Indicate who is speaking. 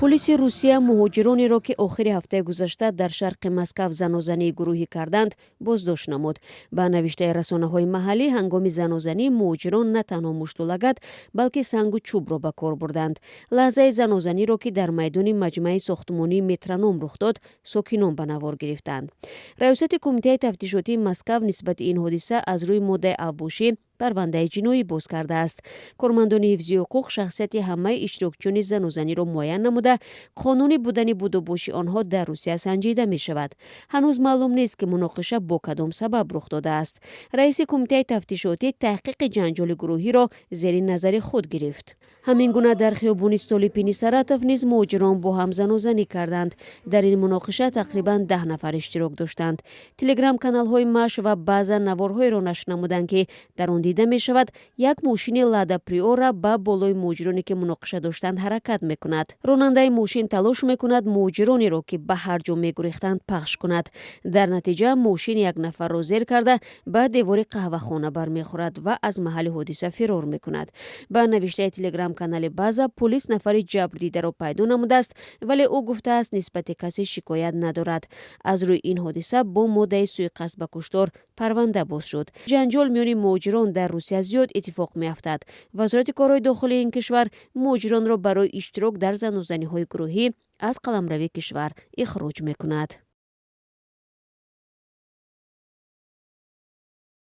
Speaker 1: پلیس روسیه مهاجرانی را که آخر هفته گذشته در شرق مسکو زنازنی گروهی کردند بازداشت نمود. به نوشته رسانه‌های محلی هنگام زنازنی مهاجران نه تنها مشت و لگد بلکه سنگ و چوب را به کار بردند. لحظه زنازنی را که در میدان مجمع ساختمانی مترونوم رخ داد ساکنان به نوار گرفتند. رئیست کمیته تفتیشاتی مسکو نسبت این حادثه از روی ماده ابوشی پرونده جنایی باز کرده است. کارمندان حفظی حقوق شخصیت همه اشتراکچیان زنازنی را معین نموده قانونی بودن بود و باشی آنها در روسیه سنجیده می شود. هنوز معلوم نیست که مناقشه با کدام سبب رخ داده است. رئیس کمیته تفتیشاتی تحقیق جنجال گروهی را زیر نظر خود گرفت. همین گونه در خیابان استولیپینی سراتف نیز مهاجران با هم زنازنی کردند. در این مناقشه تقریبا 10 نفر اشتراک داشتند. تلگرام کانال های ماش و بعض نوارهای را نشر نمودند که در آن دیده می شود یک ماشین لادا پریورا با بالای مهاجرانی که مناقشه داشتند حرکت می کند. راننده ماشین تلاش می کند مهاجرانی را که به هر جا می گریختند پخش کند. در نتیجه ماشین یک نفر را زیر کرده به دیوار قهوه خانه برمیخورد و از محل حادثه فرار می کند. با نوشته تلگرام کانال بازا پلیس نفر جبر دیده را پیدا نموده است ولی او گفته است نسبت کسی شکایت ندارد. از روی این حادثه با ماده سوءقصد به کشتار پرونده باز شد. جنجال میان مهاجران در روسیه زیاد اتفاق میافتد. وزارت کارهای داخلی این کشور مهاجران را برای اشتراک در زنازنی‌های گروهی از قلمرو کشور اخراج میکند.